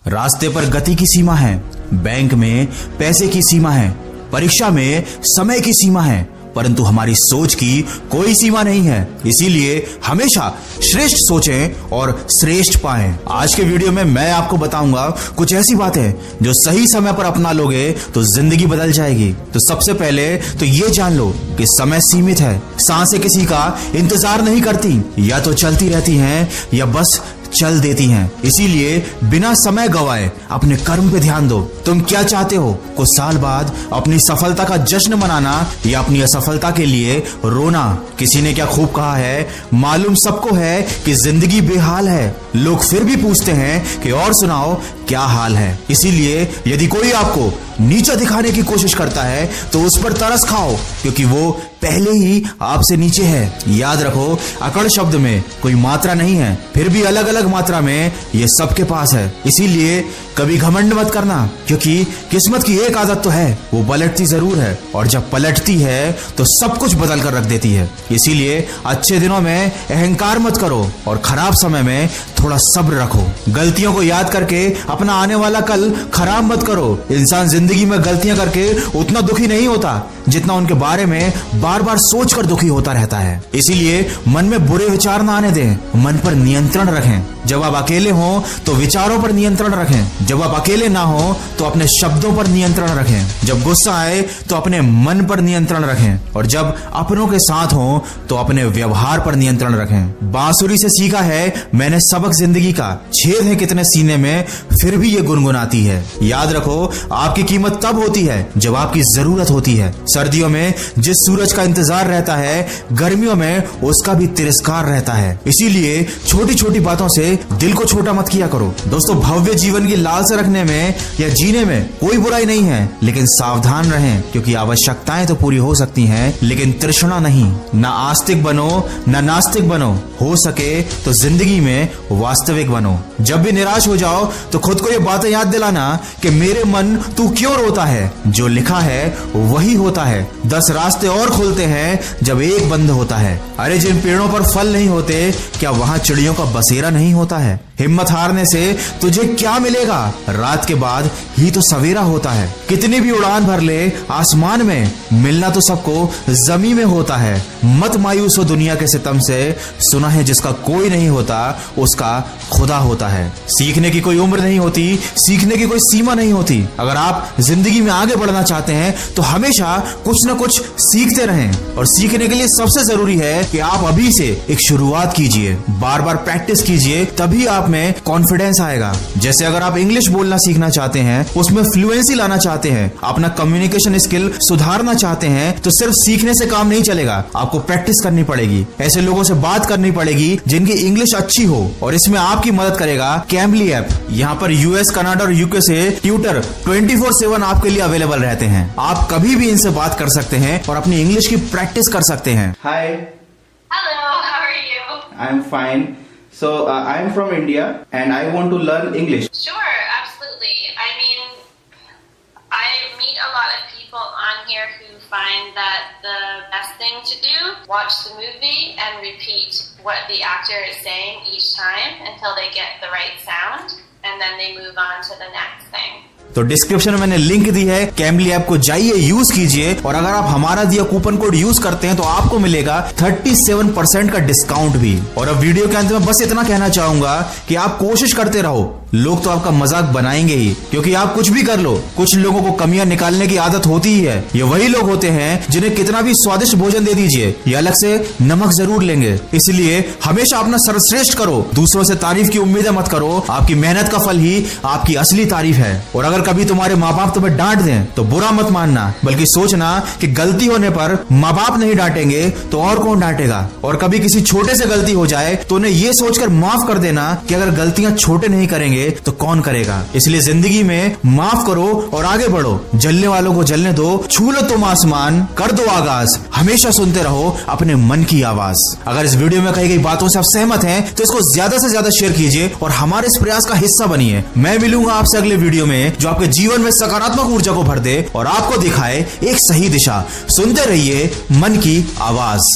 रास्ते पर गति की सीमा है, बैंक में पैसे की सीमा है, परीक्षा में समय की सीमा है, परंतु हमारी सोच की कोई सीमा नहीं है। इसीलिए हमेशा श्रेष्ठ सोचें और श्रेष्ठ पाएं। आज के वीडियो में मैं आपको बताऊंगा कुछ ऐसी बातें जो सही समय पर अपना लोगे तो जिंदगी बदल जाएगी। तो सबसे पहले तो ये जान लो कि समय सीमित है। सांसें किसी का इंतजार नहीं करती, या तो चलती रहती हैं या बस चल देती हैं। इसीलिए बिना समय गवाए अपने कर्म पे ध्यान दो। तुम क्या चाहते हो? कुछ साल बाद अपनी सफलता का जश्न मनाना या अपनी असफलता के लिए रोना? किसी ने क्या खूब कहा है, मालूम सबको है कि जिंदगी बेहाल है, लोग फिर भी पूछते हैं कि और सुनाओ क्या हाल है। इसीलिए यदि कोई आपको नीचा दिखाने की कोशिश करता है तो उस पर तरस खाओ, क्योंकि वो पहले ही आपसे नीचे है। याद रखो, अकड़ शब्द में कोई मात्रा नहीं है, फिर भी अलग अलग मात्रा में ये सबके पास है। इसीलिए कभी घमंड मत करना, क्योंकि किस्मत की एक आदत तो है, वो पलटती जरूर है, और जब पलटती है तो सब कुछ बदल कर रख देती है। इसीलिए अच्छे दिनों में अहंकार मत करो और खराब समय में थोड़ा सब्र रखो। गलतियों को याद करके अपना आने वाला कल खराब मत करो। इंसान जिंदगी में गलतियां करके उतना दुखी नहीं होता जितना उनके बारे में बार बार सोचकर दुखी होता रहता है। इसीलिए मन में बुरे विचार ना आने दें, मन पर नियंत्रण रखें। जब आप अकेले हो तो विचारों पर नियंत्रण रखें। जब आप अकेले ना हो तो अपने शब्दों पर नियंत्रण रखें। जब गुस्सा आए तो अपने मन पर नियंत्रण रखें, और जब अपनों के साथ हो तो अपने व्यवहार पर नियंत्रण रखें। बांसुरी से सीखा है मैंने सबक जिंदगी का, छेद है कितने सीने में फिर भी ये गुनगुनाती है। याद रखो, आपकी कीमत तब होती है जब आपकी जरूरत होती है। सर्दियों में जिस सूरज का इंतजार रहता है, गर्मियों में उसका भी तिरस्कार रहता है। इसीलिए छोटी छोटी बातों से दिल को छोटा मत किया करो। दोस्तों, भव्य जीवन की लालसा रखने में या जीने में कोई बुराई नहीं है, लेकिन सावधान रहें, क्योंकि आवश्यकताएं तो पूरी हो सकती हैं लेकिन तृष्णा नहीं। ना आस्तिक बनो ना नास्तिक बनो, हो सके तो जिंदगी में वास्तविक बनो। जब भी निराश हो जाओ तो खुद को ये बातें याद दिलाना कि मेरे मन तू क्यों रोता है, जो लिखा है वही होता है। 10 रास्ते और खुलते हैं जब एक बंद होता है। अरे जिन पेड़ों पर फल नहीं होते, क्या वहां चिड़ियों का बसेरा नहीं होता है? हिम्मत हारने से तुझे क्या मिलेगा, रात के बाद ही तो सवेरा होता है। कितनी भी उड़ान भर ले आसमान में, मिलना तो सबको जमीन में होता है। मत मायूस हो दुनिया के सितम से, सुना है जिसका कोई नहीं होता उसका खुदा होता है। सीखने की कोई उम्र नहीं होती, सीखने की कोई सीमा नहीं होती। अगर आप जिंदगी में आगे बढ़ना चाहते हैं तो हमेशा कुछ न कुछ सीखते रहें, और सीखने के लिए सबसे जरूरी है कि आप अभी से एक शुरुआत कीजिए, बार बार प्रैक्टिस कीजिए, तभी आप में कॉन्फिडेंस आएगा। जैसे अगर आप इंग्लिश बोलना सीखना चाहते हैं, उसमें फ्लुएंसी लाना चाहते हैं, अपना कम्युनिकेशन स्किल सुधारना चाहते हैं, तो सिर्फ सीखने से काम नहीं चलेगा, आपको प्रैक्टिस करनी पड़ेगी। ऐसे लोगों से बात करनी पड़ेगी जिनकी इंग्लिश अच्छी हो, और इसमें आपकी मदद करेगा कैम्बली ऐप। यहाँ पर यूएस, कनाडा और यूके से ट्यूटर 24/7 आपके लिए अवेलेबल रहते हैं। आप कभी भी इनसे बात कर सकते हैं और अपनी इंग्लिश की प्रैक्टिस कर सकते हैं। Hi, Hello, how are you? I'm fine. So I'm from India and I want to learn English. Sure, absolutely. I mean, I meet a lot of people on here who find that the best thing to do, watch the movie and repeat what the actor is saying each time until they get the right sound, and then they move on to the next thing. तो description में मैंने link दी है, Cambly app को जाइए, use कीजिए, और अगर आप हमारा दिया कूपन कोड यूज करते हैं तो आपको मिलेगा 37% का डिस्काउंट भी। और अब वीडियो के अंत में बस इतना कहना चाहूंगा कि आप कोशिश करते रहो, लोग तो आपका मजाक बनाएंगे ही, क्योंकि आप कुछ भी कर लो, कुछ लोगों को कमियां निकालने की आदत होती ही है। ये वही लोग होते हैं जिन्हें कितना भी स्वादिष्ट भोजन दे दीजिए, ये अलग से नमक जरूर लेंगे। इसलिए हमेशा अपना सर्वश्रेष्ठ करो, दूसरों से तारीफ की उम्मीदें मत करो। आपकी मेहनत का फल ही आपकी असली तारीफ है। और अगर कभी तुम्हारे माँ बाप तुम्हें डांट दें तो बुरा मत मानना, बल्कि सोचना कि गलती होने पर माँ बाप नहीं डांटेंगे तो और कौन डांटेगा। और कभी किसी छोटे से गलती हो जाए तो उन्हें ये सोचकर माफ कर देना कि अगर गलतियां छोटे नहीं करेंगे तो कौन करेगा। इसलिए जिंदगी में माफ करो और आगे बढ़ो। जलने वालों को जलने दो, छू लो तुम आसमान, कर दो आगाज, हमेशा सुनते रहो अपने मन की आवाज। अगर इस वीडियो में कही गई बातों से आप सहमत हैं तो इसको ज्यादा से ज्यादा शेयर कीजिए और हमारे इस प्रयास का हिस्सा बनिए। मैं मिलूंगा आपसे अगले वीडियो में जो आपके जीवन में सकारात्मक ऊर्जा को भर दे और आपको दिखाए एक सही दिशा। सुनते रहिए मन की आवाज।